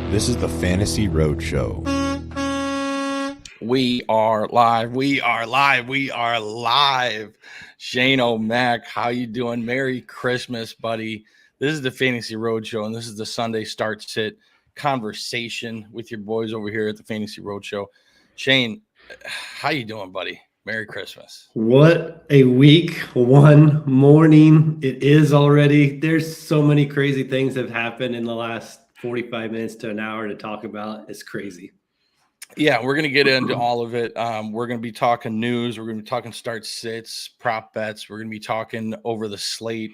This is the Fantasy Roadshow. We are live. We are live. We are live. Shane O'Mac, how you doing? Merry Christmas, buddy. This is the Fantasy Roadshow, and this is the Sunday Start Sit conversation with your boys over here at the Fantasy Roadshow. Shane, how you doing, buddy? Merry Christmas. What a week one morning it is already. There's so many crazy things that have happened in the last 45 minutes to an hour to talk about. It's crazy. Yeah, we're going to get into all of it. We're going to be talking news. We're going to be talking start sits, prop bets. We're going to be talking over the slate.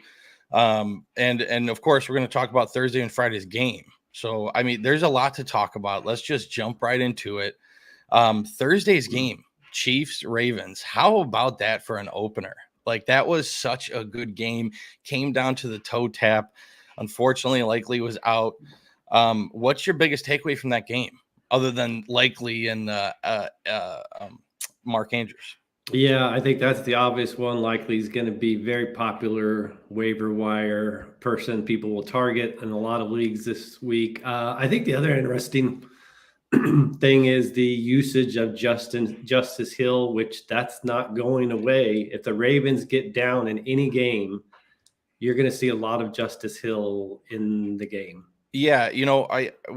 And of course, we're going to talk about Thursday and Friday's game. So, I mean, there's a lot to talk about. Let's just jump right into it. Thursday's game, Chiefs, Ravens. How about that for an opener? Like, that was such a good game. Came down to the toe tap. Unfortunately, Likely was out. What's your biggest takeaway from that game, other than Likely and Mark Andrews? Yeah, I think that's the obvious one. Likely is going to be very popular waiver wire person people will target in a lot of leagues this week. I think the other interesting thing is the usage of Justice Hill, which that's not going away. If the Ravens get down in any game, you're going to see a lot of Justice Hill in the game. Yeah, you know,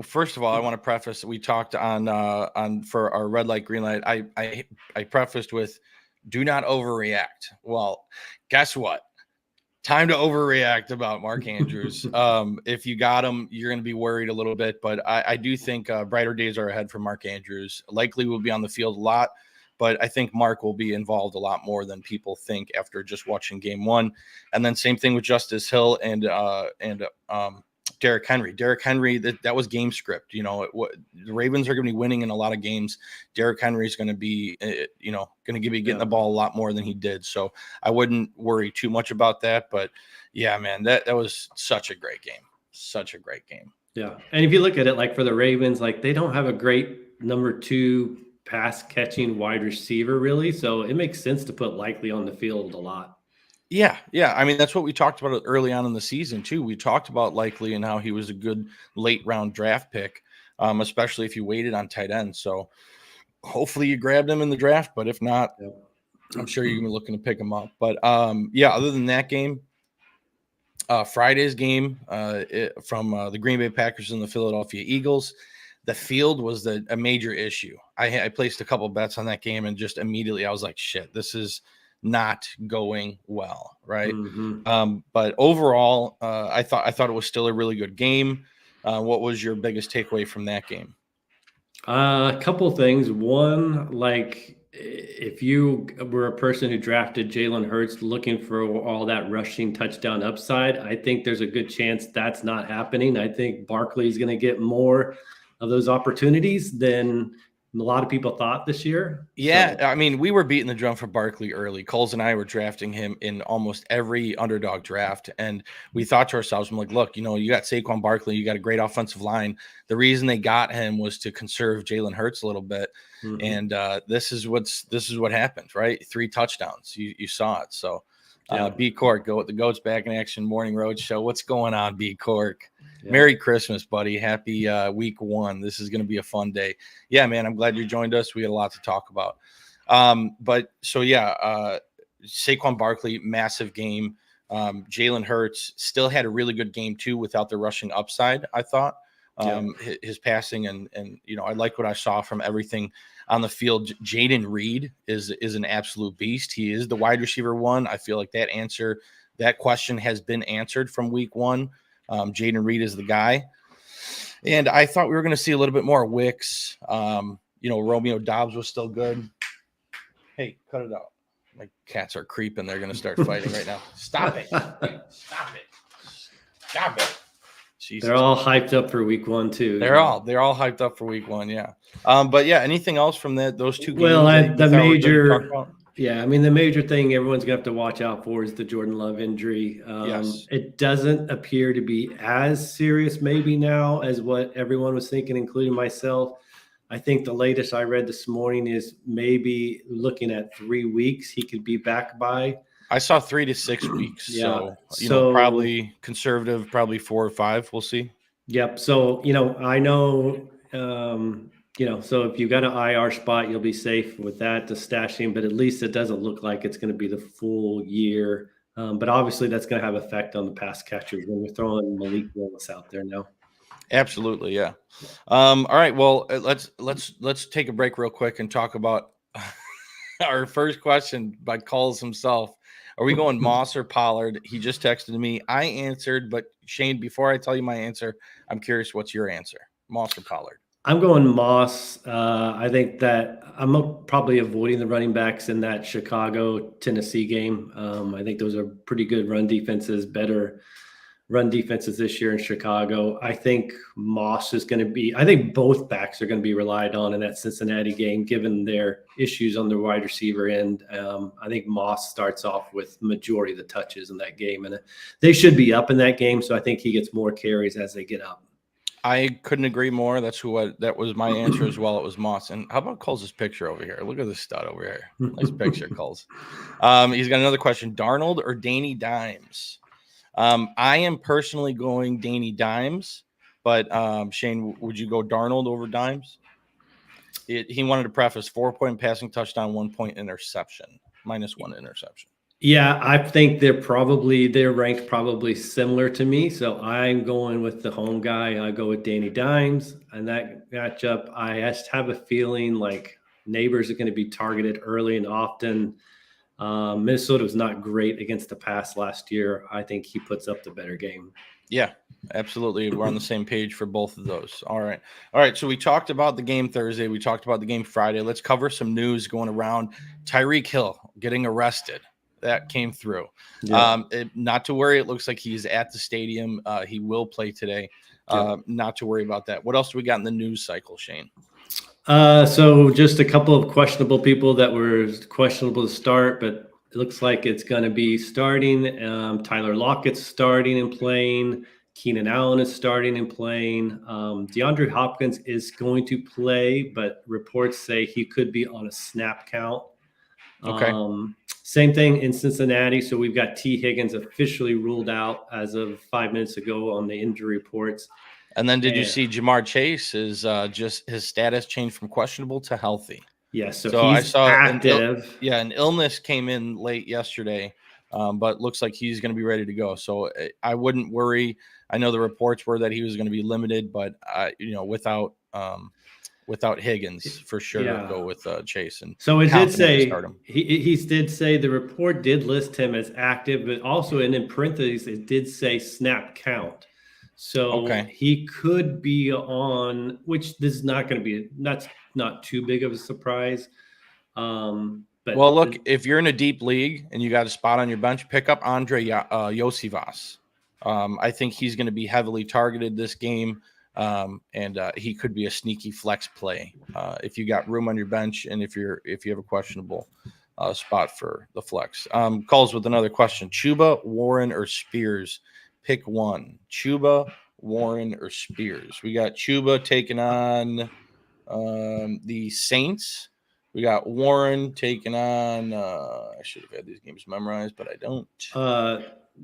first of all, I want to preface. We talked on for our red light, green light. I prefaced with, do not overreact. Well, guess what? Time to overreact about Mark Andrews. If you got him, you're going to be worried a little bit, but I do think brighter days are ahead for Mark Andrews. Likely will be on the field a lot, but I think Mark will be involved a lot more than people think after just watching game one. And then same thing with Justice Hill and Derrick Henry. Derrick Henry, that was game script. You know, the Ravens are going to be winning in a lot of games. Derrick Henry is going to be, going to be getting the ball a lot more than he did. So I wouldn't worry too much about that. But yeah, man, that was such a great game. Such a great game. Yeah. And if you look at it, like for the Ravens, like they don't have a great number two pass catching wide receiver, really. So it makes sense to put Likely on the field a lot. Yeah. I mean, that's what we talked about early on in the season, too. We talked about Likely and how he was a good late round draft pick, especially if you waited on tight end. So hopefully you grabbed him in the draft, but if not, I'm sure you're going to be looking to pick him up. But other than that game, Friday's game from the Green Bay Packers and the Philadelphia Eagles, the field was a major issue. I placed a couple bets on that game, and just immediately I was like, shit, this is not going well, right? But overall, I thought it was still a really good game. What was your biggest takeaway from that game? A couple things. One, like if you were a person who drafted Jalen Hurts looking for all that rushing touchdown upside, I think there's a good chance that's not happening. I think Barkley's going to get more of those opportunities than a lot of people thought this year. Yeah, so. I mean, we were beating the drum for Barkley early. Coles and I were drafting him in almost every underdog draft, and we thought to ourselves, I'm like, look, you got Saquon Barkley, you got a great offensive line. The reason they got him was to conserve Jalen Hurts a little bit, and this is what happened, right? 3 touchdowns, you saw it. So, B Cork, the Goats back in action, Morning Road Show. What's going on, B Cork? Yeah. Merry Christmas, buddy. Happy week one. This is going to be a fun day. Yeah, man, I'm glad you joined us. We had a lot to talk about. Saquon Barkley, massive game. Jalen Hurts still had a really good game too without the rushing upside, I thought. His passing and I like what I saw from everything on the field. Jaden Reed is an absolute beast. He is the wide receiver one. I feel like that question has been answered from week one. Jaden Reed is the guy. And I thought we were going to see a little bit more Wicks. Romeo Doubs was still good. Hey, cut it out. My cats are creeping. They're going to start fighting right now. Stop it. Stop it. Jesus. They're all hyped up for week one, too. They're all hyped up for week one, yeah. Anything else from those two games? Well, the major thing everyone's going to have to watch out for is the Jordan Love injury. Yes. It doesn't appear to be as serious maybe now as what everyone was thinking, including myself. I think the latest I read this morning is maybe looking at 3 weeks he could be back by. I saw 3 to 6 weeks. So probably conservative, probably 4 or 5. We'll see. Yep. So, I know, so if you got an IR spot, you'll be safe with that to stash him, but at least it doesn't look like it's going to be the full year. But obviously that's going to have effect on the pass catchers when we're throwing Malik Willis out there now. Absolutely, yeah. All right, well, let's take a break real quick and talk about our first question by Calls himself. Are we going Moss or Pollard? He just texted me. I answered, but Shane, before I tell you my answer, I'm curious what's your answer, Moss or Pollard? I'm going Moss. I think that I'm probably avoiding the running backs in that Chicago-Tennessee game. I think those are pretty good run defenses, better run defenses this year in Chicago. I think Moss is going to be – I think both backs are going to be relied on in that Cincinnati game, given their issues on the wide receiver end. I think Moss starts off with majority of the touches in that game, and they should be up in that game, so I think he gets more carries as they get up. I couldn't agree more. That was my answer as well. It was Moss. And how about Cole's picture over here? Look at this stud over here. Nice picture, Cole's. He's got another question. Darnold or Danny Dimes? I am personally going Danny Dimes, but Shane, would you go Darnold over Dimes? He wanted to preface 4-point passing touchdown, 1-point interception, -1 interception. Yeah, I think they're ranked probably similar to me. So I'm going with the home guy. I go with Danny Dimes. And that matchup, I just have a feeling like Neighbors are going to be targeted early and often. Minnesota was not great against the pass last year. I think he puts up the better game. Yeah, absolutely. We're on the same page for both of those. All right. So we talked about the game Thursday. We talked about the game Friday. Let's cover some news going around. Tyreek Hill getting arrested. That came through. Yeah. Not to worry. It looks like he's at the stadium. He will play today. Not to worry about that. What else do we got in the news cycle, Shane? So just a couple of questionable people that were questionable to start, but it looks like it's going to be starting. Tyler Lockett's starting and playing. Keenan Allen is starting and playing. DeAndre Hopkins is going to play, but reports say he could be on a snap count. Okay. Same thing in Cincinnati. So we've got T. Higgins officially ruled out as of 5 minutes ago on the injury reports. And then did you see Jamar Chase is just his status changed from questionable to healthy? Yes. Yeah, so he's I saw active. An illness came in late yesterday, but looks like he's going to be ready to go. So I wouldn't worry. I know the reports were that he was going to be limited, but without Higgins, for sure, go with Chase. And so it did say he did say the report did list him as active, but also in parentheses it did say snap count. So he could be on, which this is not going to be. That's not too big of a surprise. But look, if you're in a deep league and you got a spot on your bench, pick up Andre Iosivas. I think he's going to be heavily targeted this game. And he could be a sneaky flex play if you got room on your bench and if you have a questionable spot for the flex. Calls with another question: Chuba, Warren, or Spears? Pick one. Chuba, Warren, or Spears? We got Chuba taking on the Saints. We got Warren taking on. I should have had these games memorized, but I don't.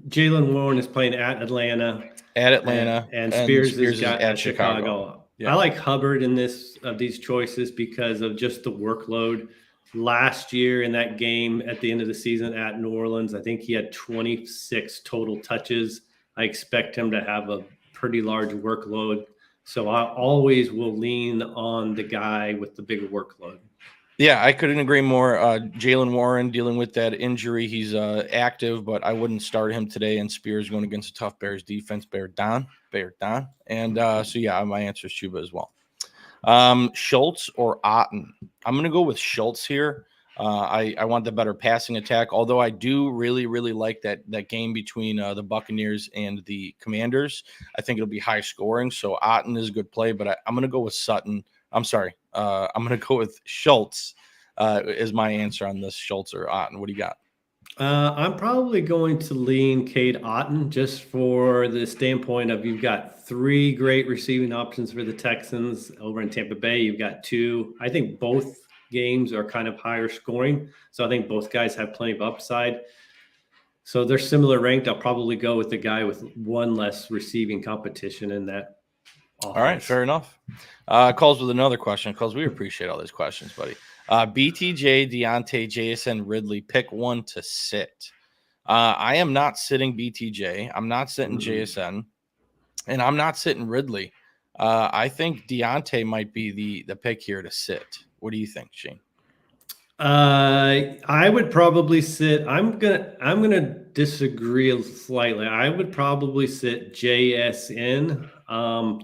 Jalen Warren is playing at Atlanta. And Spears is at Chicago. Yeah. I like Hubbard in these choices because of just the workload. Last year in that game at the end of the season at New Orleans, I think he had 26 total touches. I expect him to have a pretty large workload. So I always will lean on the guy with the bigger workload. Yeah, I couldn't agree more. Jalen Warren dealing with that injury. He's active, but I wouldn't start him today. And Spears going against a tough Bears defense. Bear down. And my answer is Chuba as well. Schultz or Otten? I'm going to go with Schultz here. I want the better passing attack, although I do really, really like that game between the Buccaneers and the Commanders. I think it'll be high scoring. So Otten is a good play, but I'm going to go with Sutton. I'm sorry. I'm going to go with Schultz is my answer on this. Schultz or Otten. What do you got? I'm probably going to lean Cade Otton just for the standpoint of you've got 3 great receiving options for the Texans over in Tampa Bay. You've got 2. I think both games are kind of higher scoring. So I think both guys have plenty of upside. So they're similar ranked. I'll probably go with the guy with 1 less receiving competition in that All right, fair enough. Calls with another question because we appreciate all these questions, buddy. BTJ, Deontay, JSN, Ridley, pick one to sit. I am not sitting BTJ. I'm not sitting JSN, and I'm not sitting Ridley. I think Deontay might be the pick here to sit. What do you think, Shane? I would probably sit. I'm gonna disagree slightly. I would probably sit JSN,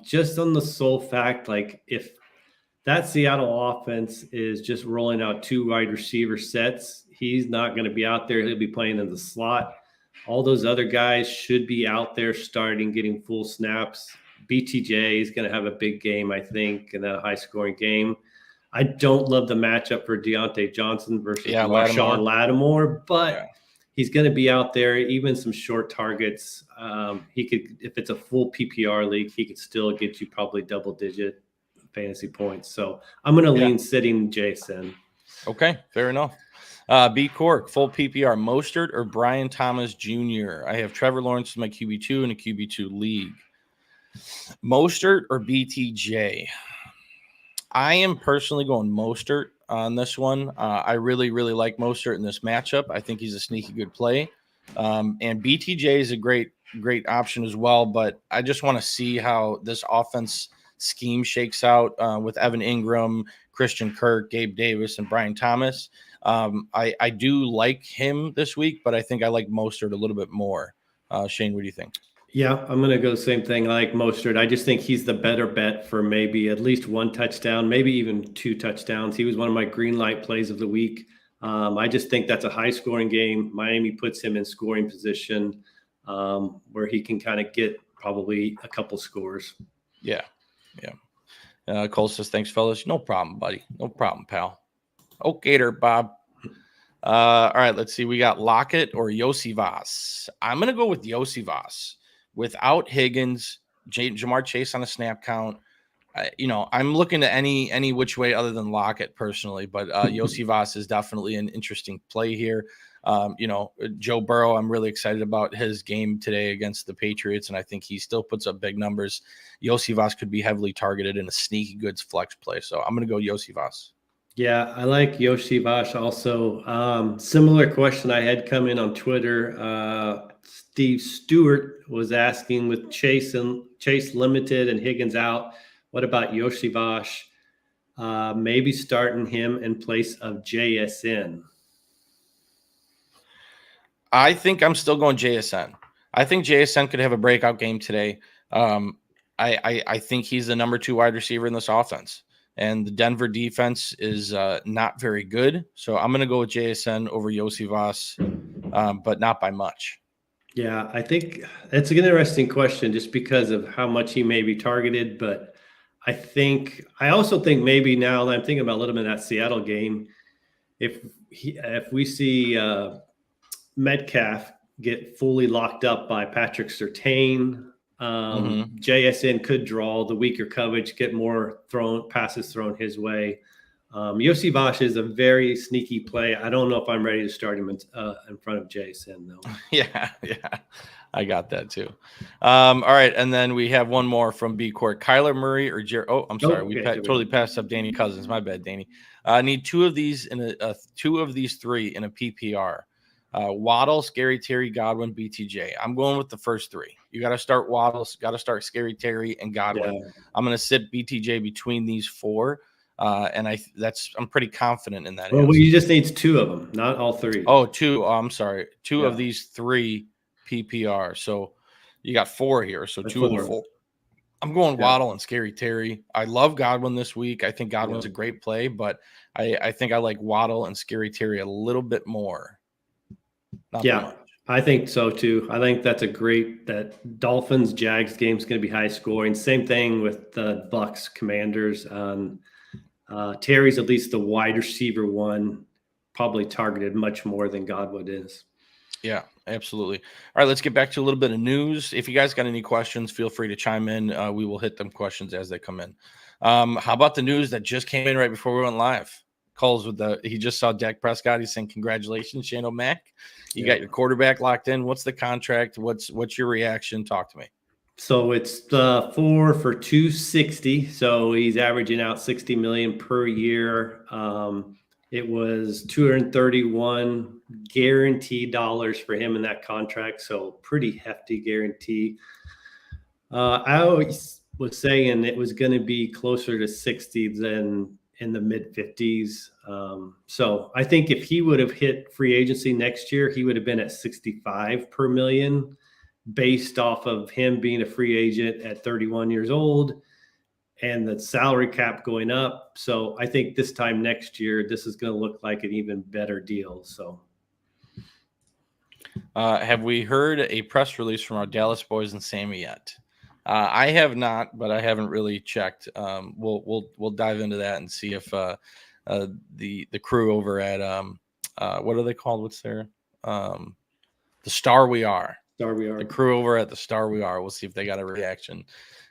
just on the sole fact, like if that Seattle offense is just rolling out 2 wide receiver sets, he's not going to be out there. He'll be playing in the slot. All those other guys should be out there starting, getting full snaps. BTJ is going to have a big game, I think, and a high-scoring game. I don't love the matchup for Deontay Johnson versus Marshawn Lattimore, but he's going to be out there, even some short targets. He could, if it's a full PPR league, he could still get you probably double-digit fantasy points. So I'm going to lean sitting JSN. Okay, fair enough. B Cork, full PPR, Mostert or Brian Thomas Jr. I have Trevor Lawrence as my QB2 in a QB2 league. Mostert or BTJ? I am personally going Mostert on this one. I really, really like Mostert in this matchup. I think he's a sneaky good play. And BTJ is a great option as well, but I just want to see how this offense scheme shakes out with Evan Ingram, Christian Kirk, Gabe Davis, and Brian Thomas. I do like him this week, but I think I like Mostert a little bit more. Shane, what do you think? Yeah, I'm going to go the same thing. I like Mostert. I just think he's the better bet for maybe at least 1 touchdown, maybe even 2 touchdowns. He was one of my green light plays of the week. I just think that's a high scoring game. Miami puts him in scoring position where he can kind of get probably a couple scores. Yeah. Cole says, thanks, fellas. No problem, buddy. No problem, pal. Okay there, Bob. All right, let's see. We got Lockett or Iosivas. I'm going to go with Iosivas. Without Higgins, Jamar Chase on a snap count, I'm looking at any which way other than Lockett personally, but Iosivas is definitely an interesting play here. Joe Burrow, I'm really excited about his game today against the Patriots, and I think he still puts up big numbers. Iosivas could be heavily targeted in a sneaky good flex play, so I'm going to go Iosivas. Yeah, I like Iosivas also. Similar question I had come in on Twitter. Steve Stewart was asking with Chase limited and Higgins out, what about Iosivas? Maybe starting him in place of JSN. I think I'm still going JSN. I think JSN could have a breakout game today. I think he's the number 2 wide receiver in this offense. And the Denver defense is not very good. So I'm going to go with JSN over Iosivas, but not by much. Yeah, I think that's an interesting question just because of how much he may be targeted. But I also think maybe now that I'm thinking about a little bit of that Seattle game, if we see Metcalf get fully locked up by Patrick Surtain, JSN could draw the weaker coverage, get more passes thrown his way. Iosivas is a very sneaky play. I don't know if I'm ready to start him in front of JSN though. Yeah, I got that too. All right, and then we have one more from B Court: Kyler Murray or Jared. Oh, I'm sorry, we totally passed up Danny Cousins. My bad, Danny. I need 2 of these in 2 of these 3 in a PPR. Waddle, Scary Terry, Godwin, BTJ. I'm going with the first 3. You got to start Waddle, got to start Scary Terry and Godwin. Yeah. I'm going to sit BTJ between these 4, and I'm pretty confident in that. Well, you just need 2 of them, not all 3. Oh, 2. Oh, I'm sorry, 2 of these 3 PPR. So you got 4 here. So 2 of the 4. I'm going Waddle and Scary Terry. I love Godwin this week. I think Godwin's a great play, but I think I like Waddle and Scary Terry a little bit more. I think so too. I think that Dolphins Jags game is going to be high scoring. Same thing with the Bucks Commanders. Terry's at least the wide receiver one, probably targeted much more than Godwin is. Yeah, absolutely. All right, let's get back to a little bit of news. If you guys got any questions, feel free to chime in. We will hit them questions as they come in. How about the news that just came in right before we went live? Calls he just saw Dak Prescott. He's saying, congratulations, Shane O'Mac. You got your quarterback locked in. What's the contract? What's your reaction? Talk to me. So it's 4 for 260. So he's averaging out 60 million per year. It was 231 guaranteed dollars for him in that contract. So pretty hefty guarantee. I always was saying it was going to be closer to 60 than in the mid 50s. So I think if he would have hit free agency next year, he would have been at 65 per million based off of him being a free agent at 31 years old and the salary cap going up. So I think this time next year, this is going to look like an even better deal. So have we heard a press release from our Dallas boys and Sammy yet? I have not, but I haven't really checked. We'll dive into that and see if the crew over at what are they called? What's their the Star We Are. The crew over at the Star We Are. We'll see if they got a reaction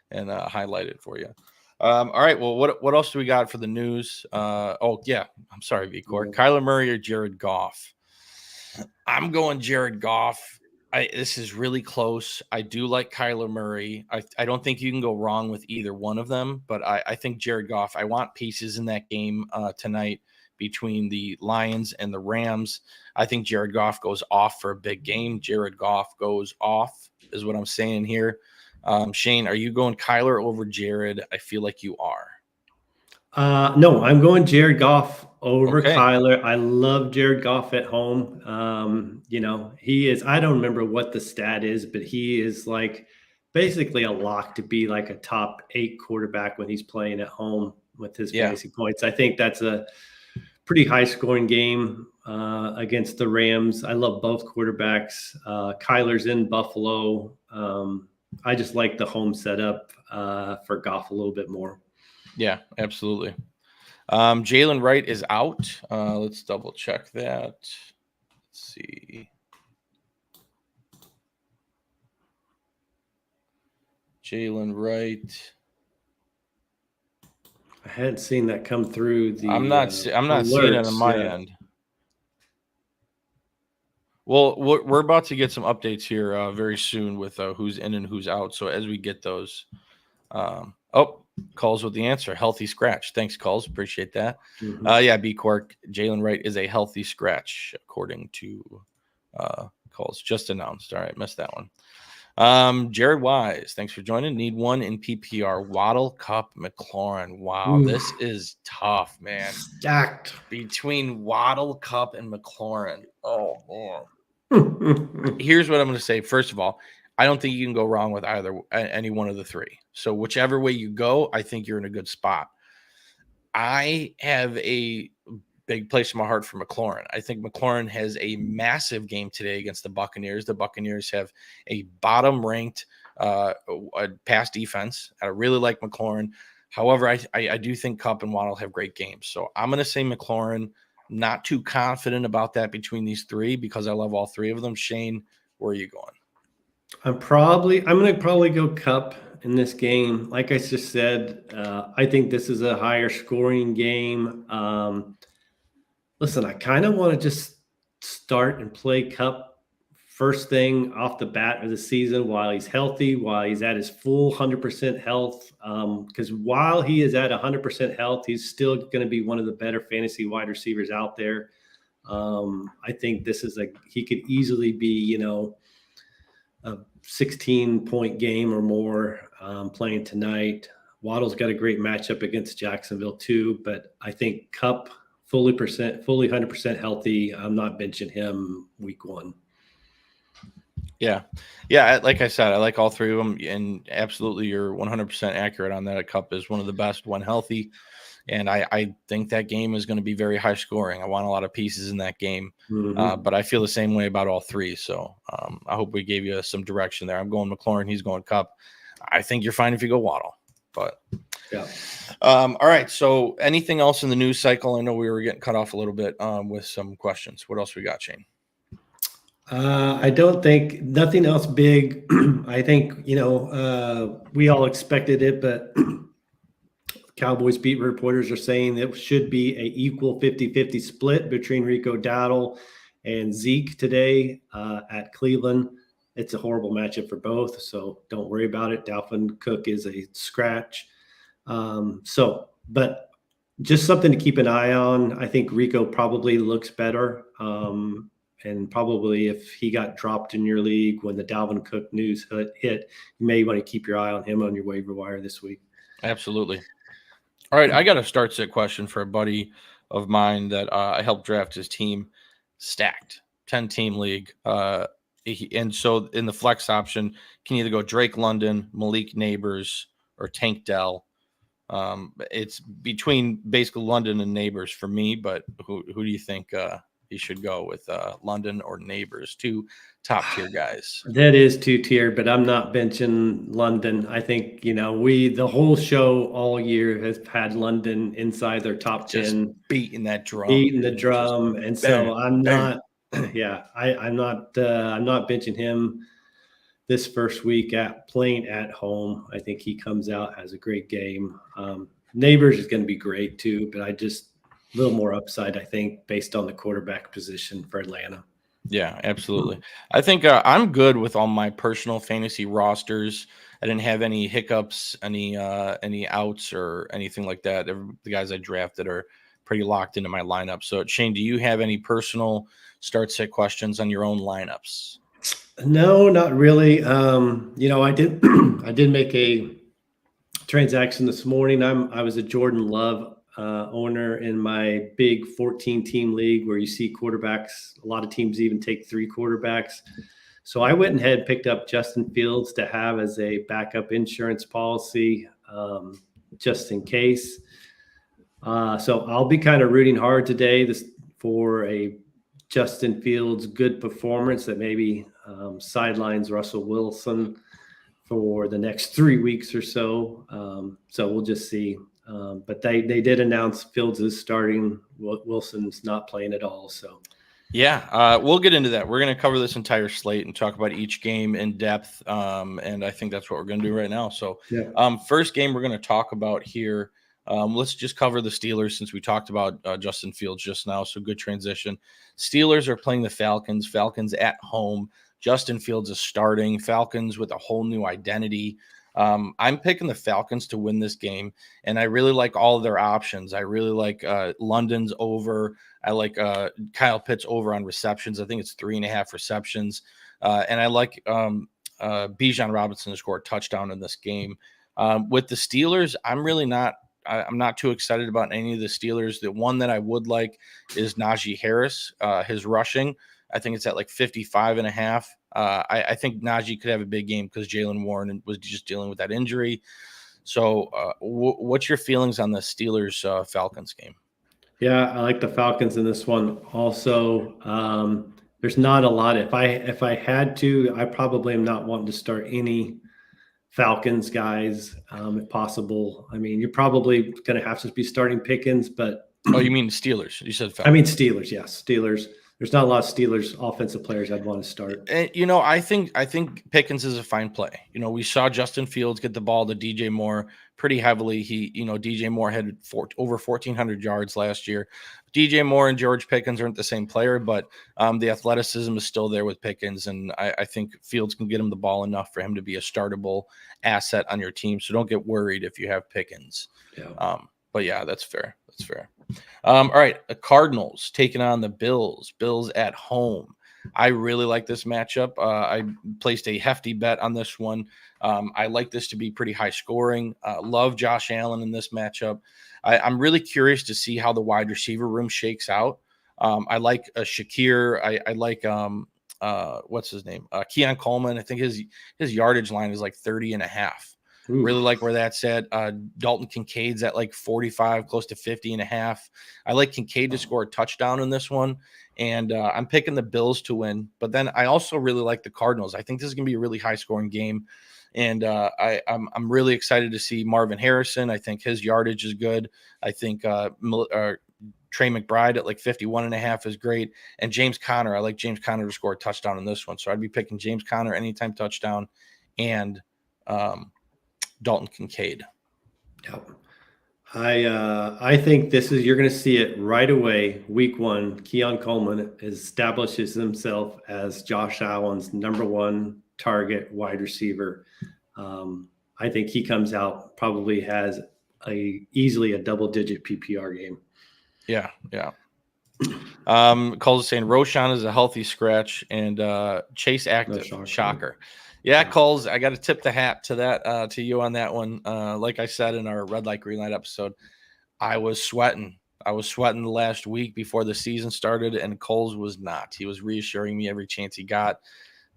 and highlight it for you. All right. Well, what else do we got for the news? Oh yeah, I'm sorry, V-Core. Kyler Murray or Jared Goff? I'm going Jared Goff. This is really close. I do like Kyler Murray. I don't think you can go wrong with either one of them, but I think Jared Goff, I want pieces in that game tonight between the Lions and the Rams. I think Jared Goff goes off for a big game. Jared Goff goes off is what I'm saying here. Shane, are you going Kyler over Jared? I feel like you are. No, I'm going Jared Goff over Kyler. I love Jared Goff at home. He is, I don't remember what the stat is, but he is like basically a lock to be like a top 8 quarterback when he's playing at home with his fantasy points. I think that's a pretty high scoring game against the Rams. I love both quarterbacks. Kyler's in Buffalo. I just like the home setup for Goff a little bit more. Yeah, absolutely. Jalen Wright is out. Let's double check that. Let's see. Jalen Wright. I hadn't seen that come through. I'm not seeing it on my end. Well, we're about to get some updates here very soon with who's in and who's out. So as we get those, Calls with the answer. Healthy scratch. Thanks, Calls. Appreciate that. Mm-hmm. B Quark. Jalen Wright is a healthy scratch, according to Calls. Just announced. All right, missed that one. Jared Wise, thanks for joining. Need one in PPR. Waddle, Kupp, McLaurin. Wow, this is tough, man. Stacked between Waddle, Kupp, and McLaurin. Oh man. Here's what I'm going to say. First of all, I don't think you can go wrong with any one of the three. So whichever way you go, I think you're in a good spot. I have a big place in my heart for McLaurin. I think McLaurin has a massive game today against the Buccaneers. The Buccaneers have a bottom-ranked pass defense. I really like McLaurin. However, I do think Kupp and Waddle have great games. So I'm going to say McLaurin. Not too confident about that between these three because I love all three of them. Shane, where are you going? I'm going to probably go Kupp in this game. Like I just said, I think this is a higher scoring game. Listen, I kind of want to just start and play Kupp first thing off the bat of the season while he's healthy, while he's at his full 100% health. Because while he is at 100% health, he's still going to be one of the better fantasy wide receivers out there. I think this is he could easily be, a 16-point game or more playing tonight. Waddle's got a great matchup against Jacksonville too, but I think Kupp fully 100% healthy. I'm not benching him week 1. Yeah. Like I said, I like all three of them, and absolutely, you're 100% accurate on that. Kupp is one of the best when healthy, and I think that game is going to be very high scoring. I want a lot of pieces in that game, but I feel the same way about all three. So I hope we gave you some direction there. I'm going McLaurin. He's going Kupp. I think you're fine if you go Waddle, but yeah. All right. So anything else in the news cycle? I know we were getting cut off a little bit with some questions. What else we got, Shane? I don't think nothing else big. I think, we all expected it, but Cowboys beat reporters are saying it should be an equal 50-50 split between Rico Dowdle and Zeke today at Cleveland. it's a horrible matchup for both, so don't worry about it. Dalvin Cook is a scratch. But just something to keep an eye on. I think Rico probably looks better. And probably if he got dropped in your league when the Dalvin Cook news hit, you may want to keep your eye on him on your waiver wire this week. Absolutely. All right, I got a start sit question for a buddy of mine that I helped draft his team. Stacked 10-team league. And so in the flex option, can either go Drake London, Malik Neighbors, or Tank Dell. It's between basically London and Neighbors for me, but who do you think he should go with, London or Neighbors? Two top tier guys. That is 2-tier, but I'm not benching London. I think, the whole show all year has had London inside their top 10. Just beating that drum. Beating the drum. And so bang, I'm bang. not, I'm not benching him this first week playing at home. I think he comes out, has a great game. Neighbors is going to be great too, but a little more upside, I think, based on the quarterback position for Atlanta. Yeah, absolutely. I think I'm good with all my personal fantasy rosters. I didn't have any hiccups, any outs or anything like that. The guys I drafted are pretty locked into my lineup. So, Shane, do you have any personal start sit questions on your own lineups? No, not really. I did I did make a transaction this morning. I was a Jordan Love owner in my big 14-team league where you see quarterbacks. A lot of teams even take 3 quarterbacks. So I went ahead and picked up Justin Fields to have as a backup insurance policy, just in case. So I'll be kind of rooting hard today for a Justin Fields good performance that maybe sidelines Russell Wilson for the next 3 weeks or so. So we'll just see. But they did announce Fields is starting. Wilson's not playing at all. So, yeah, we'll get into that. We're going to cover this entire slate and talk about each game in depth. And I think that's what we're going to do right now. So, first game we're going to talk about here. Let's just cover the Steelers since we talked about Justin Fields just now. So, good transition. Steelers are playing the Falcons. Falcons at home. Justin Fields is starting. Falcons with a whole new identity. I'm picking the Falcons to win this game, and I really like all of their options. I really like London's over. I like Kyle Pitts over on receptions. I think it's 3.5 receptions. And I like Bijan Robinson to score a touchdown in this game. With the Steelers, I'm not too excited about any of the Steelers. The one that I would like is Najee Harris, his rushing. I think it's at like 55.5. I think Najee could have a big game because Jaylen Warren was just dealing with that injury. So what's your feelings on the Steelers Falcons game? Yeah, I like the Falcons in this one. Also, there's not a lot. If I had to, I probably am not wanting to start any Falcons guys if possible. I mean, you're probably going to have to be starting Pickens, but oh, you mean Steelers? You said Falcons. I mean Steelers. Yes, Steelers. There's not a lot of Steelers offensive players I'd want to start. And, I think Pickens is a fine play. We saw Justin Fields get the ball to DJ Moore pretty heavily. DJ Moore had over 1,400 yards last year. DJ Moore and George Pickens aren't the same player, but the athleticism is still there with Pickens. And I think Fields can get him the ball enough for him to be a startable asset on your team. So don't get worried if you have Pickens. Yeah. But yeah, that's fair. That's fair. All right. The Cardinals taking on the Bills. Bills at home. I really like this matchup. I placed a hefty bet on this one. I like this to be pretty high scoring. Love Josh Allen in this matchup. I'm really curious to see how the wide receiver room shakes out. I like Shakir. I like what's his name? Keon Coleman. I think his yardage line is like 30.5. Ooh. Really like where that's at. Dalton Kincaid's at like 45, close to 50.5. I like Kincaid to score a touchdown in this one. And I'm picking the Bills to win. But then I also really like the Cardinals. I think this is going to be a really high-scoring game. And I'm really excited to see Marvin Harrison. I think his yardage is good. I think Trey McBride at like 51.5 is great. And James Conner, I like James Conner to score a touchdown in this one. So I'd be picking James Conner anytime touchdown and Dalton Kincaid. Yep. I think you're going to see it right away. Week 1, Keon Coleman establishes himself as Josh Allen's number 1 target wide receiver. I think he comes out, probably has easily a double-digit PPR game. Yeah. Cole's saying Roshan is a healthy scratch and Chase active. No shocker. Yeah, Cole's, I got to tip the hat to that, to you on that one. Like I said in our Red Light Green Light episode, I was sweating the last week before the season started, and Cole's was not. He was reassuring me every chance he got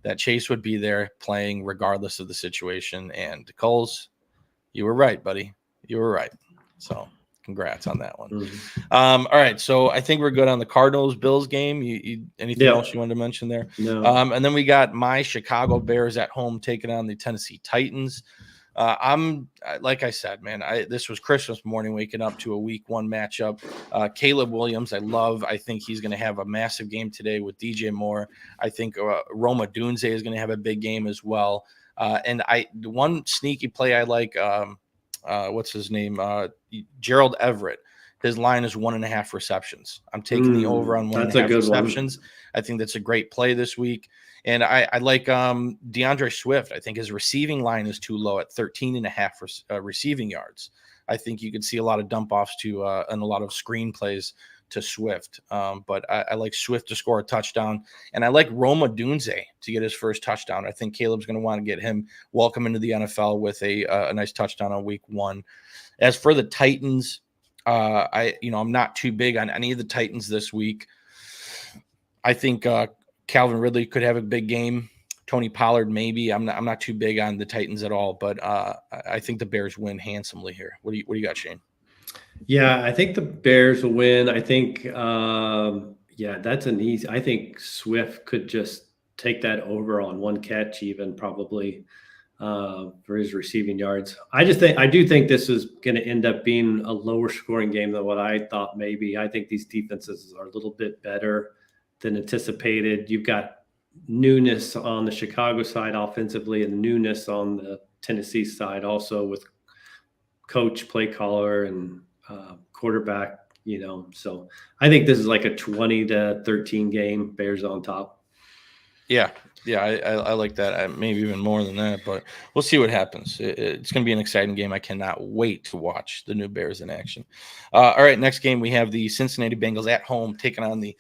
that Chase would be there playing regardless of the situation. And Cole's, you were right, buddy. You were right. So congrats on that one. Mm-hmm. All right. So I think we're good on the Cardinals-Bills game. You anything else you wanted to mention there? No. And then we got my Chicago Bears at home taking on the Tennessee Titans. I'm like I said, man, this was Christmas morning waking up to a week 1 matchup. Caleb Williams, I think he's going to have a massive game today with DJ Moore. I think Rome Odunze is going to have a big game as well. And the one sneaky play I like, what's his name? Gerald Everett. His line is 1.5 receptions. I'm taking the over on 1.5 receptions. I think that's a great play this week. And I like DeAndre Swift. I think his receiving line is too low at 13.5 receiving yards. I think you could see a lot of dump offs to and a lot of screen plays to Swift. But I like Swift to score a touchdown. And I like Rome Odunze to get his first touchdown. I think Caleb's going to want to get him welcome into the NFL with a nice touchdown on week 1. As for the Titans, I'm not too big on any of the Titans this week. I think Calvin Ridley could have a big game. Tony Pollard, maybe. I'm not too big on the Titans at all, but I think the Bears win handsomely here. What do you got, Shane? Yeah, I think the Bears will win. I think, that's an easy. I think Swift could just take that over on 1 catch, even probably for his receiving yards. I do think this is going to end up being a lower scoring game than what I thought. Maybe I think these defenses are a little bit better than anticipated. You've got newness on the Chicago side offensively and newness on the Tennessee side also with coach, play caller, and quarterback, So I think this is like a 20-13 game, Bears on top. Yeah, I like that. Maybe even more than that, but we'll see what happens. It's going to be an exciting game. I cannot wait to watch the new Bears in action. All right, next game we have the Cincinnati Bengals at home taking on the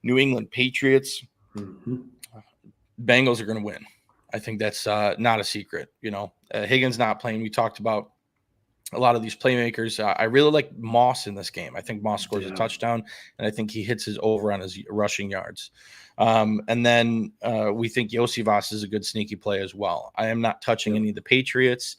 New England Patriots. Mm-hmm. Bengals are going to win. I think that's not a secret. Higgins not playing. We talked about a lot of these playmakers. I really like Moss in this game. I think Moss scores a touchdown, and I think he hits his over on his rushing yards. And then we think Iosivas is a good sneaky play as well. I am not touching any of the Patriots.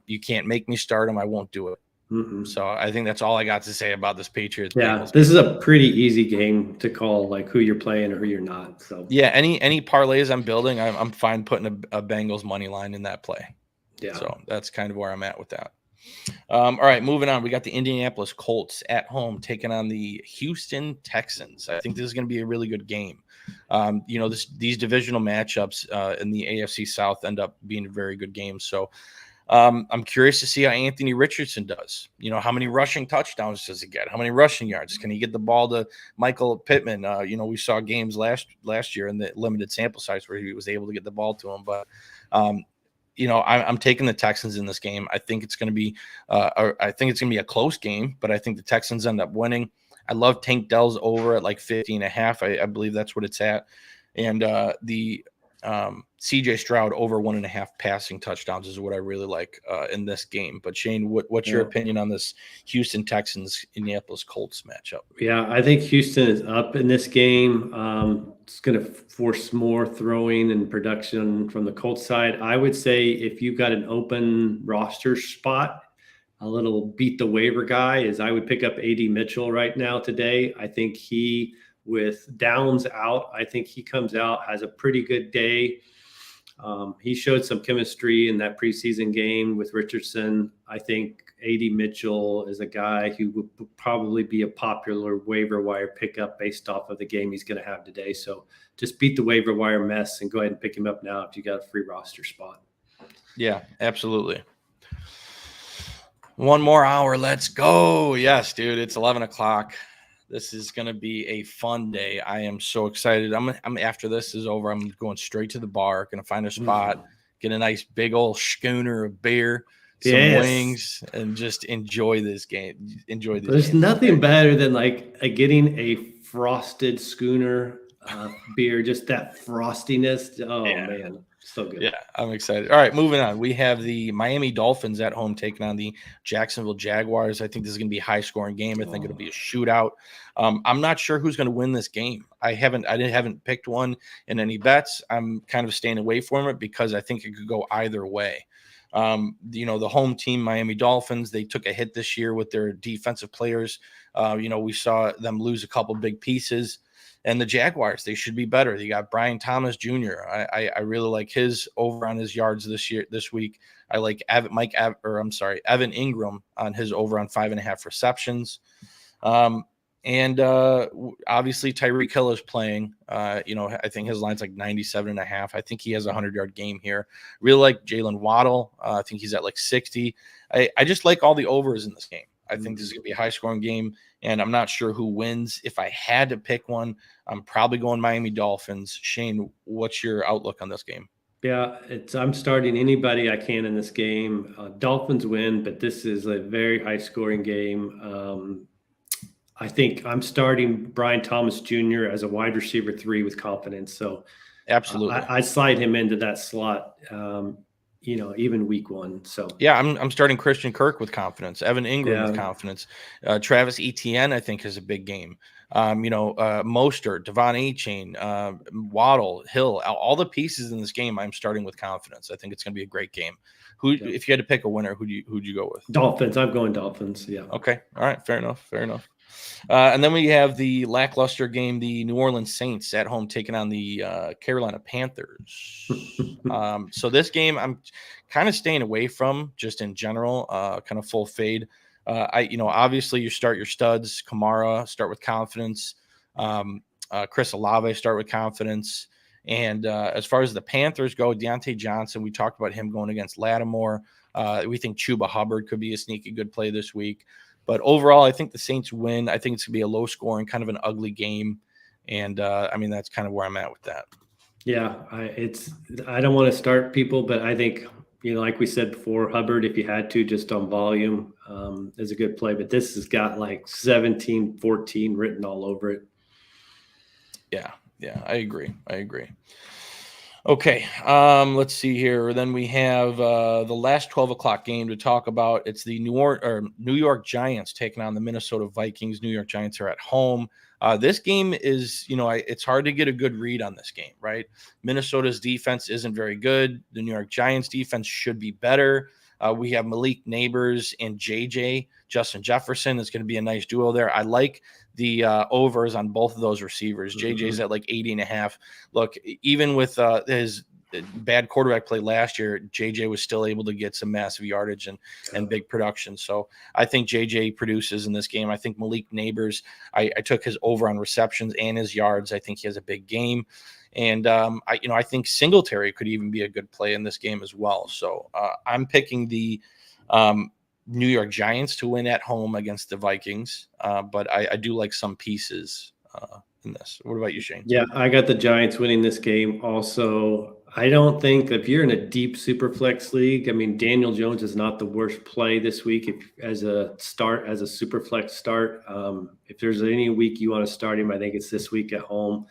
You can't make me start them. I won't do it. Mm-hmm. So I think that's all I got to say about this Patriots. Yeah, this is a pretty easy game to call, like who you're playing or who you're not. So yeah, any parlays I'm building, I'm fine putting a Bengals money line in that play. Yeah. So that's kind of where I'm at with that. All right, moving on. We got the Indianapolis Colts at home taking on the Houston Texans. I think this is going to be a really good game. These divisional matchups in the AFC South end up being very good games. So I'm curious to see how Anthony Richardson does. How many rushing touchdowns does he get? How many rushing yards? Can he get the ball to Michael Pittman? We saw games last year in the limited sample size where he was able to get the ball to him. But, I'm taking the Texans in this game. I think it's going to be a close game, but I think the Texans end up winning. I love Tank Dell's over at like 50.5. I believe that's what it's at. And the CJ Stroud over 1.5 passing touchdowns is what I really like in this game. But Shane, what's your opinion on this Houston Texans Indianapolis Colts matchup? Yeah, I think Houston is up in this game. It's going to force more throwing and production from the Colts side. I would say if you've got an open roster spot, a little beat the waiver guy is I would pick up AD Mitchell right now today. I think with Downs out, I think he comes out, has a pretty good day. He showed some chemistry in that preseason game with Richardson. I think AD Mitchell is a guy who would probably be a popular waiver wire pickup based off of the game he's going to have today. So just beat the waiver wire mess and go ahead and pick him up now if you got a free roster spot. Yeah, absolutely. One more hour. Let's go. Yes, dude. It's 11 o'clock. This is going to be a fun day. I am so excited. I'm after this is over, I'm going straight to the bar, going to find a spot, get a nice big old schooner of beer, some wings, and just enjoy this game. Enjoy this. There's nothing better than like getting a frosted schooner beer, just that frostiness. Oh man, so good. Yeah, I'm excited. All right, moving on. We have the Miami Dolphins at home taking on the Jacksonville Jaguars. I think this is going to be a high-scoring game. I think it'll be a shootout. I'm not sure who's going to win this game. I haven't picked one in any bets. I'm kind of staying away from it because I think it could go either way. The home team, Miami Dolphins, they took a hit this year with their defensive players. We saw them lose a couple big pieces. And the Jaguars, they should be better. They got Brian Thomas Jr. I really like his over on his yards this week. I like Evan Ingram on his over on 5.5 receptions. And obviously Tyreek Hill is playing. I think his line's like 97.5. I think he has a 100-yard game here. Really like Jalen Waddle. I think he's at like 60. I just like all the overs in this game. I think this is going to be a high-scoring game, and I'm not sure who wins. If I had to pick one, I'm probably going Miami Dolphins. Shane, what's your outlook on this game? Yeah, I'm starting anybody I can in this game. Dolphins win, but this is a very high-scoring game. I think I'm starting Brian Thomas Jr. as a wide receiver 3 with confidence. So absolutely, I slide him into that slot. Even week 1. So yeah, I'm starting Christian Kirk with confidence, Evan Ingram with confidence, Travis Etienne I think has a big game. Mostert, Devon Achane, Waddle, Hill, all the pieces in this game I'm starting with confidence. I think it's going to be a great game. If you had to pick a winner, who'd you go with? Dolphins. I'm going Dolphins. Yeah. Okay. All right. Fair enough. And then we have the lackluster game, the New Orleans Saints at home taking on the Carolina Panthers. So this game I'm kind of staying away from just in general, kind of full fade. Obviously you start your studs, Kamara, start with confidence. Chris Olave, start with confidence. And as far as the Panthers go, Deontay Johnson, we talked about him going against Lattimore. We think Chuba Hubbard could be a sneaky good play this week. But overall, I think the Saints win. I think it's going to be a low-scoring, kind of an ugly game. And, that's kind of where I'm at with that. Yeah, I don't want to start people, but I think, like we said before, Hubbard, if you had to, just on volume, is a good play. But this has got like 17-14 written all over it. Yeah, I agree. Okay, let's see here. Then we have the last 12 o'clock game to talk about. It's the New York Giants taking on the Minnesota Vikings. New York Giants are at home. This game is, it's hard to get a good read on this game, right? Minnesota's defense isn't very good. The New York Giants defense should be better. We have Malik Neighbors and Justin Jefferson. It's going to be a nice duo there. I like the overs on both of those receivers. JJ's at like 80.5. Look, even with his bad quarterback play last year, JJ was still able to get some massive yardage and big production. So I think JJ produces in this game. I think Malik Neighbors, I took his over on receptions and his yards. I think he has a big game. And I think Singletary could even be a good play in this game as well. So I'm picking the New York Giants to win at home against the Vikings. But I do like some pieces in this. What about you, Shane? Yeah, I got the Giants winning this game. Also, I don't think if you're in a deep super flex league, Daniel Jones is not the worst play this week as a super flex start. If there's any week you want to start him, I think it's this week at home.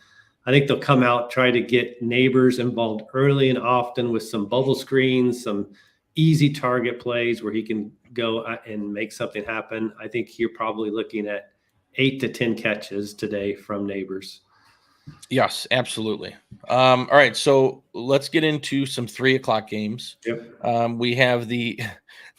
I think they'll come out, try to get Neighbors involved early and often with some bubble screens, some easy target plays where he can go and make something happen. I think you're probably looking at 8 to 10 catches today from Neighbors. Yes, absolutely. All right, so let's get into some 3 o'clock games. Yep. We have the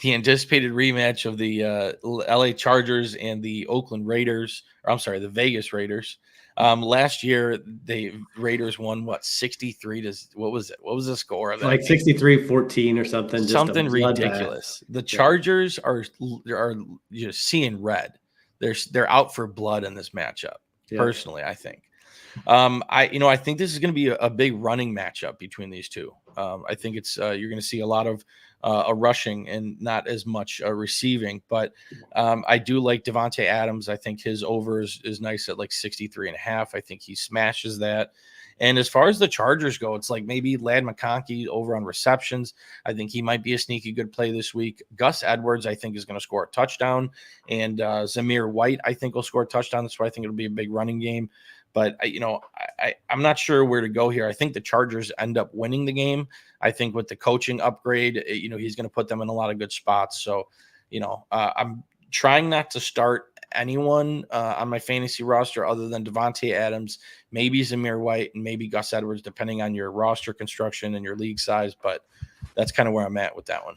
anticipated rematch of the LA Chargers and the the Vegas Raiders. Last year, the Raiders won 63 to what was it? What was the score of that? Like 63-14 or something. Something ridiculous. The Chargers are just seeing red. They're out for blood in this matchup. Yeah. Personally, I think. I think this is going to be a big running matchup between these two. I think it's you're going to see a lot of a rushing and not as much receiving. But I do like Devontae Adams. I think his over is nice at like 63.5. I think he smashes that. And as far as the Chargers go, it's like maybe Ladd McConkey over on receptions. I think he might be a sneaky good play this week. Gus Edwards, I think, is going to score a touchdown. And Zamir White, I think, will score a touchdown. That's why I think it'll be a big running game. But, I'm not sure where to go here. I think the Chargers end up winning the game. I think with the coaching upgrade, he's going to put them in a lot of good spots. So, I'm trying not to start anyone on my fantasy roster other than Devontae Adams, maybe Zamir White, and maybe Gus Edwards, depending on your roster construction and your league size. But that's kind of where I'm at with that one.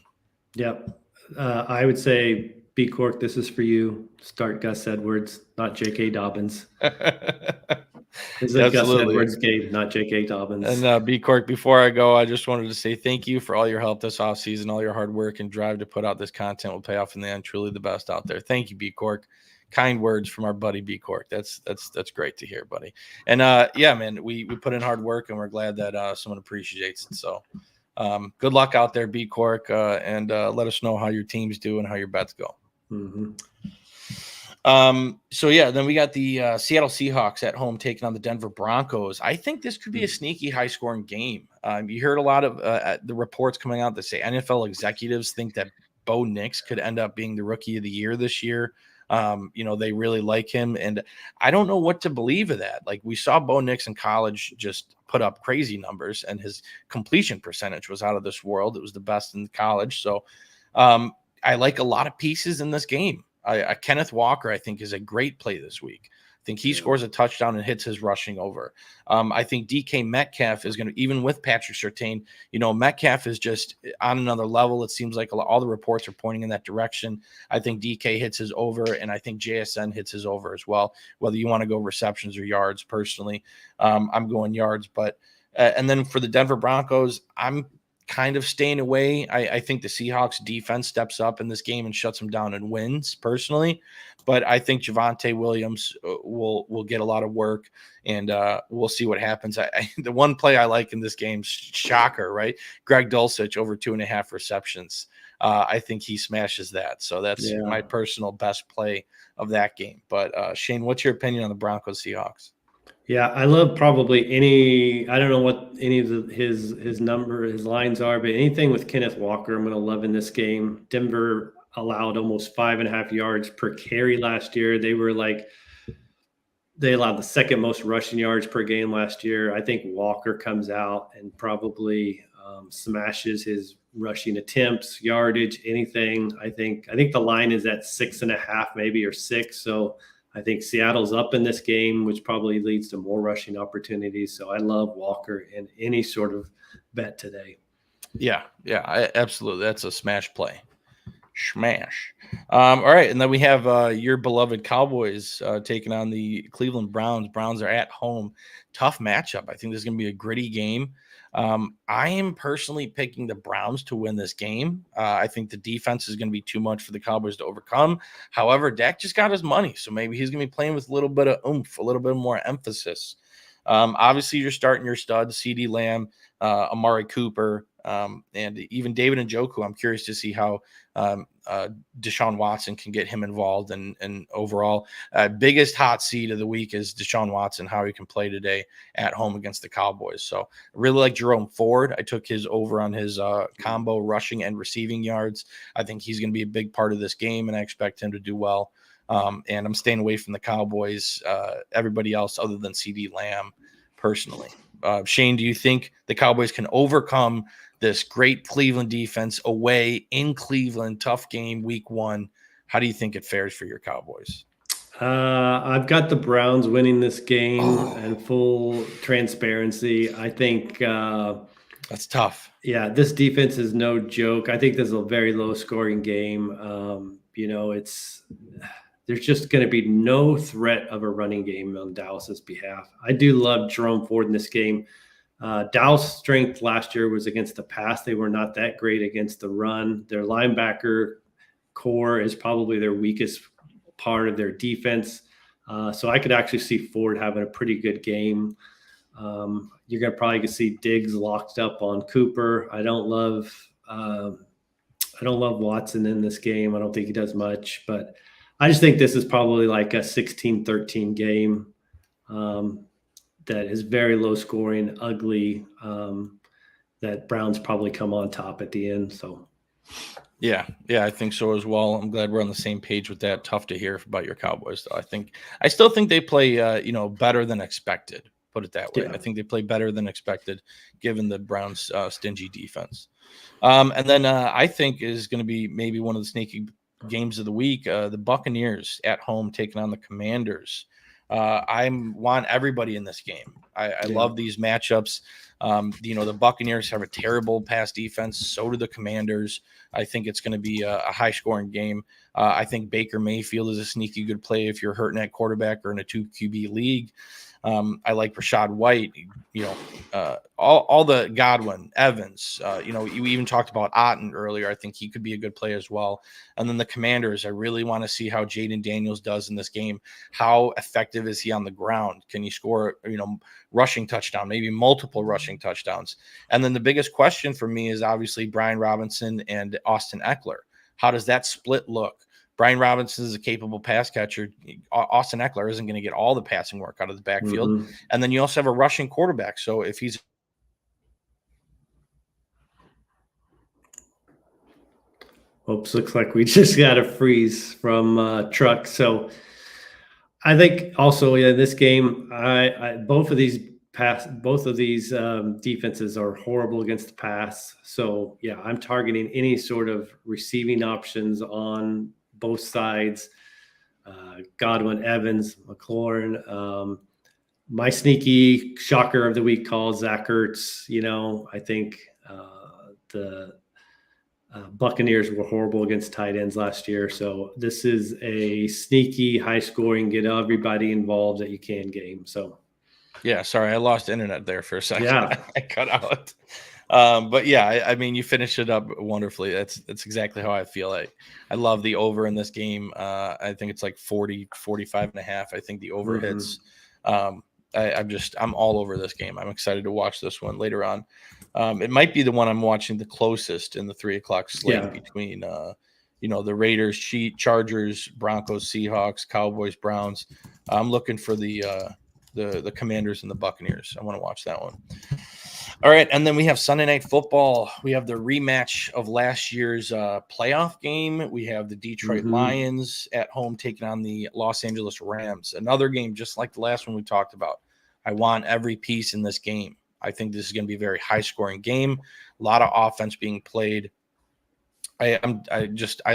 Yep. I would say, B Cork, this is for you. Start Gus Edwards, not J.K. Dobbins. This is a Gus Edwards game, not J.K. Dobbins. And B Cork, before I go, I just wanted to say thank you for all your help this offseason. All your hard work and drive to put out this content will pay off in the end. Truly the best out there. Thank you, B Cork. Kind words from our buddy B Cork. That's great to hear, buddy. And yeah, man, we put in hard work and we're glad that someone appreciates it. So good luck out there, B Cork, and let us know how your teams do and how your bets go. Mm-hmm. So yeah, then we got the Seattle Seahawks at home taking on the Denver Broncos. I think this could be a sneaky high scoring game. You heard a lot of the reports coming out that say NFL executives think that Bo Nix could end up being the rookie of the year this year. They really like him, and I don't know what to believe of that. Like, we saw Bo Nix in college just put up crazy numbers, and his completion percentage was out of this world. It was the best in college. So I like a lot of pieces in this game. Kenneth Walker, I think, is a great play this week. I think he scores a touchdown and hits his rushing over. I think DK Metcalf is going to, even with Patrick Surtain, Metcalf is just on another level. It seems like all the reports are pointing in that direction. I think DK hits his over, and I think JSN hits his over as well. Whether you want to go receptions or yards, personally, I'm going yards. But and then for the Denver Broncos, I'm kind of staying away. I think the Seahawks defense steps up in this game and shuts them down and wins, personally. But I think Javonte Williams will get a lot of work, and we'll see what happens. The one play I like in this game, shocker, right? Greg Dulcich over 2.5 receptions. I think he smashes that. So that's my personal best play of that game. But Shane, what's your opinion on the Broncos Seahawks? Yeah, I love probably I don't know what any of his lines are, but anything with Kenneth Walker, I'm going to love in this game. Denver allowed almost 5.5 yards per carry last year. They allowed the second most rushing yards per game last year. I think Walker comes out and probably smashes his rushing attempts, yardage, anything. I think the line is at 6.5 maybe, or 6. So I think Seattle's up in this game, which probably leads to more rushing opportunities. So I love Walker in any sort of bet today. Yeah, absolutely. That's a smash play. Smash. All right, and then we have your beloved Cowboys taking on the Cleveland Browns. Browns are at home. Tough matchup. I think this is going to be a gritty game. I am personally picking the Browns to win this game. I think the defense is going to be too much for the Cowboys to overcome. However, Dak just got his money, so maybe he's going to be playing with a little bit of oomph, a little bit more emphasis. Obviously, you're starting your studs, CeeDee Lamb, Amari Cooper, and even David Njoku. I'm curious to see how Deshaun Watson can get him involved. And overall, biggest hot seat of the week is Deshaun Watson, how he can play today at home against the Cowboys. So I really like Jerome Ford. I took his over on his combo rushing and receiving yards. I think he's going to be a big part of this game, and I expect him to do well. And I'm staying away from the Cowboys, everybody else other than CeeDee Lamb, personally. Shane, do you think the Cowboys can overcome this great Cleveland defense away in Cleveland? Tough game, week 1. How do you think it fares for your Cowboys? I've got the Browns winning this game, and full transparency. I think that's tough. Yeah, this defense is no joke. I think this is a very low scoring game. There's just going to be no threat of a running game on Dallas's behalf. I do love Jerome Ford in this game. Dallas' strength last year was against the pass. They were not that great against the run. Their linebacker core is probably their weakest part of their defense. So I could actually see Ford having a pretty good game. You're going to probably see Diggs locked up on Cooper. I don't love I don't love Watson in this game. I don't think he does much, but I just think this is probably like a 16-13 game that is very low scoring, ugly, that Browns probably come on top at the end. So, Yeah, I think so as well. I'm glad we're on the same page with that. Tough to hear about your Cowboys, though. I still think they play, better than expected. Put it that way. Yeah. I think they play better than expected, given the Browns' stingy defense. And then I think is going to be maybe one of the sneaky games of the week. The Buccaneers at home taking on the Commanders. I want everybody in this game. I love these matchups. The Buccaneers have a terrible pass defense. So do the Commanders. I think it's going to be a high-scoring game. I think Baker Mayfield is a sneaky good play if you're hurting at quarterback or in a 2 QB league. I like Rashad White, all the Godwin, Evans, you even talked about Otten earlier. I think he could be a good play as well. And then the Commanders, I really want to see how Jaden Daniels does in this game. How effective is he on the ground? Can he score, rushing touchdown, maybe multiple rushing touchdowns? And then the biggest question for me is obviously Brian Robinson and Austin Eckler. How does that split look? Brian Robinson is a capable pass catcher. Austin Eckler isn't going to get all the passing work out of the backfield. Mm-hmm. And then you also have a rushing quarterback. So if he's Oops, looks like we just got a freeze from Truck. So I think also in this game, both of these defenses are horrible against the pass. So yeah, I'm targeting any sort of receiving options on both sides. Godwin, Evans, McLaurin. My sneaky shocker of the week call, Zach Ertz. I think the Buccaneers were horrible against tight ends last year. So this is a sneaky, high-scoring, get everybody involved that you can game. So, yeah, sorry, I lost internet there for a second. Yeah, I cut out. But yeah, I mean, you finished it up wonderfully. That's exactly how I feel. I love the over in this game. I think it's like 40, 45 and a half. I think the over hits. I'm all over this game. I'm excited to watch this one later on. It might be the one I'm watching the closest in the 3:00 slate between, the Raiders, Chargers, Broncos, Seahawks, Cowboys, Browns. I'm looking for the Commanders and the Buccaneers. I want to watch that one. All right, and then we have Sunday Night Football. We have the rematch of last year's playoff game. We have the Detroit Lions at home taking on the Los Angeles Rams. Another game just like the last one we talked about. I want every piece in this game. I think this is going to be a very high-scoring game. A lot of offense being played. I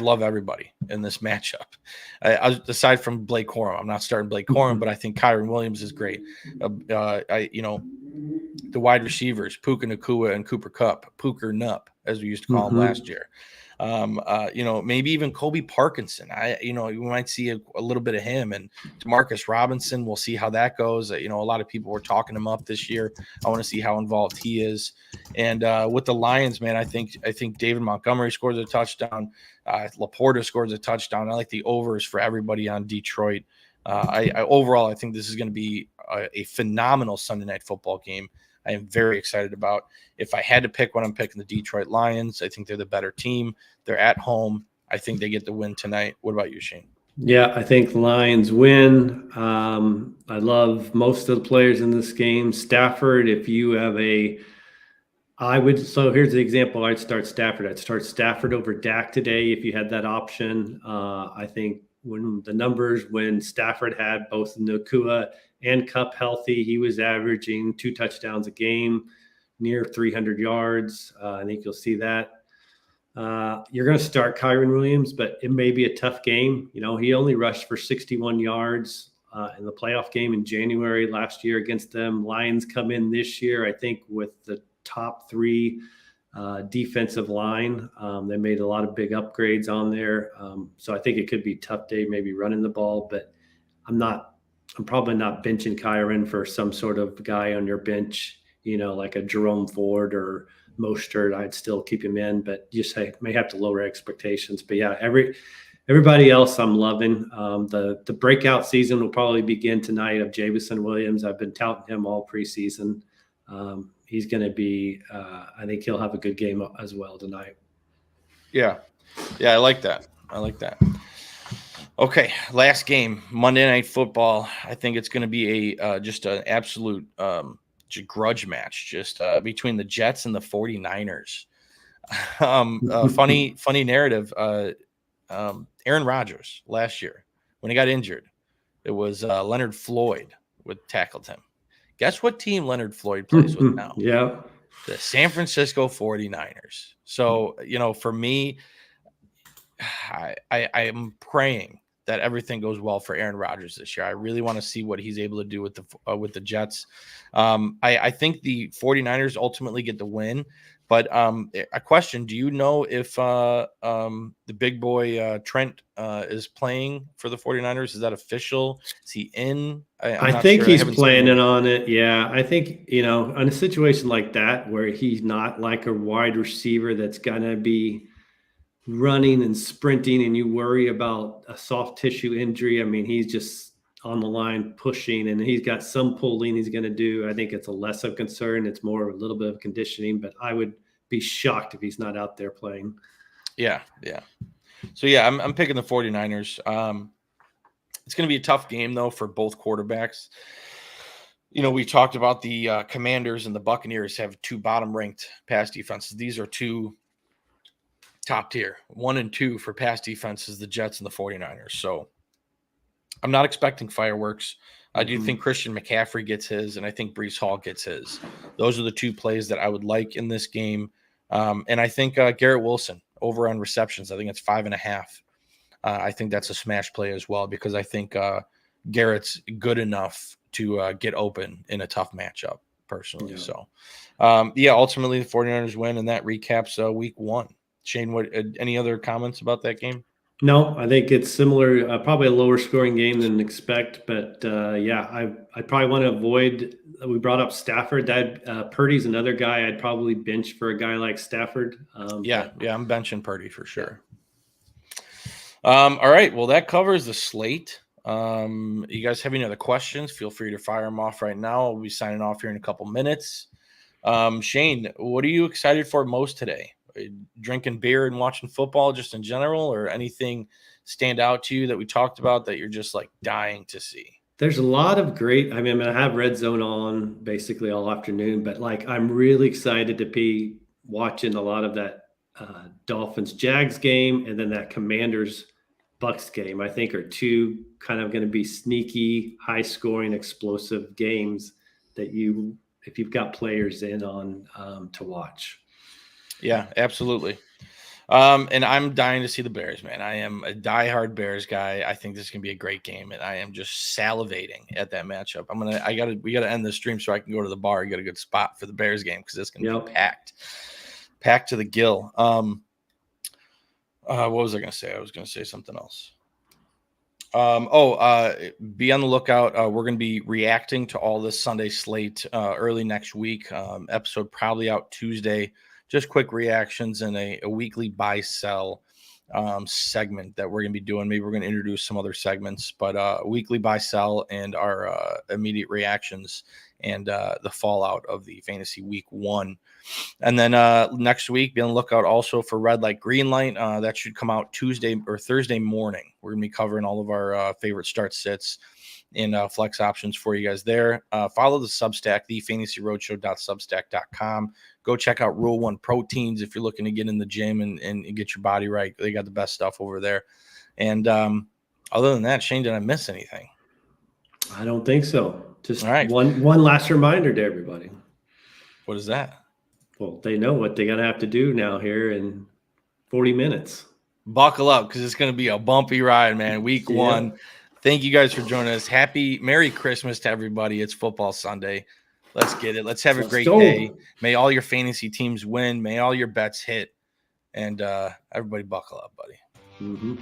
love everybody in this matchup. Aside from Blake Corum, I'm not starting Blake Corum, but I think Kyren Williams is great. The wide receivers, Puka Nacua and Cooper Kupp, Pooker Nup, as we used to call him last year. Maybe even Kobe Parkinson. We might see a little bit of him, and Demarcus Robinson. We'll see how that goes. A lot of people were talking him up this year. I want to see how involved he is. And with the Lions, man, I think David Montgomery scores a touchdown. Laporta scores a touchdown. I like the overs for everybody on Detroit. Overall, I think this is going to be a phenomenal Sunday Night Football game. I am very excited about. If I had to pick one, I'm picking the Detroit Lions. I think they're the better team. They're at home. I think they get the win tonight. What about you, Shane? Yeah, I think Lions win. I love most of the players in this game. Stafford, if you have so here's the example. I'd start Stafford. I'd start Stafford over Dak today if you had that option. I think when Stafford had both Nacua and Kupp healthy, he was averaging 2 touchdowns a game, near 300 yards. I think you'll see that. You're going to start Kyren Williams, but it may be a tough game. He only rushed for 61 yards in the playoff game in January last year against them. Lions come in this year, I think, with the top 3 defensive line. They made a lot of big upgrades on there. So I think it could be a tough day, maybe running the ball, but I'm probably not benching Kyren for some sort of guy on your bench, like a Jerome Ford or Mostert. I'd still keep him in, but may have to lower expectations. But yeah, everybody else I'm loving. The breakout season will probably begin tonight of Jameson Williams. I've been touting him all preseason. He's going to be, I think he'll have a good game as well tonight. Yeah. Yeah, I like that. Okay, last game, Monday Night Football. I think it's going to be just an absolute grudge match, just between the Jets and the 49ers. Funny narrative. Aaron Rodgers last year, when he got injured, it was Leonard Floyd would tackled him. Guess what team Leonard Floyd plays with now? Yeah. The San Francisco 49ers. So, for me, I am praying that everything goes well for Aaron Rodgers this year. I really want to see what he's able to do with the Jets. I think the 49ers ultimately get the win, but a question, do you know if the big boy Trent is playing for the 49ers? Is that official? Is he in? I think he's planning on it. Yeah. I think, in a situation like that where he's not like a wide receiver that's going to be running and sprinting and you worry about a soft tissue injury. I mean, he's just on the line pushing and he's got some pulling he's going to do. I think it's a less of concern. It's more a little bit of conditioning, but I would be shocked if he's not out there playing. Yeah. So yeah, I'm picking the 49ers. It's going to be a tough game though for both quarterbacks. We talked about the Commanders and the Buccaneers have 2 bottom-ranked pass defenses. These are 2 top tier, 1 and 2 for pass defenses, the Jets and the 49ers. So I'm not expecting fireworks. I do think Christian McCaffrey gets his, and I think Breece Hall gets his. Those are the 2 plays that I would like in this game. And I think Garrett Wilson over on receptions. I think it's 5.5. I think that's a smash play as well because I think Garrett's good enough to get open in a tough matchup personally. Yeah. So, ultimately the 49ers win, and that recaps week 1. Shane, what any other comments about that game? No, I think it's similar, probably a lower scoring game than expect, but I probably want to avoid. We brought up Stafford. That Purdy's another guy I'd probably bench for a guy like Stafford. I'm benching Purdy for sure. All right, well that covers the slate. You guys have any other questions? Feel free to fire them off right now. We'll be signing off here in a couple minutes. Shane, what are you excited for most today? Drinking beer and watching football just in general, or anything stand out to you that we talked about that you're just like dying to see? There's a lot of great, I have Red Zone on basically all afternoon, but I'm really excited to be watching a lot of that Dolphins Jags game and then that Commanders Bucks game. I think are 2 kind of going to be sneaky, high scoring, explosive games that if you've got players in on to watch. Yeah, absolutely. And I'm dying to see the Bears, man. I am a diehard Bears guy. I think this is gonna be a great game, and I am just salivating at that matchup. We gotta end the stream so I can go to the bar and get a good spot for the Bears game because it's gonna be packed to the gill. What was I gonna say? I was gonna say something else. Be on the lookout. We're going to be reacting to all this Sunday slate early next week. Episode probably out Tuesday. Just quick reactions and a weekly buy sell segment that we're going to be doing. Maybe we're going to introduce some other segments, but weekly buy sell and our immediate reactions and the fallout of the fantasy week 1. And then next week, be on the lookout also for Red Light, Green Light. That should come out Tuesday or Thursday morning. We're going to be covering all of our favorite start sits and flex options for you guys there. Follow the Substack, thefantasyroadshow.substack.com. Go check out Rule 1 Proteins if you're looking to get in the gym and get your body right. They got the best stuff over there. And other than that, Shane, did I miss anything? I don't think so. Just all right. One last reminder to everybody. What is that? Well, they know what they're going to have to do now here in 40 minutes. Buckle up because it's going to be a bumpy ride, man. Week 1. Thank you guys for joining us. Merry Christmas to everybody. It's Football Sunday. Let's get it. Let's have a great day. May all your fantasy teams win. May all your bets hit. And everybody buckle up, buddy. Mm-hmm.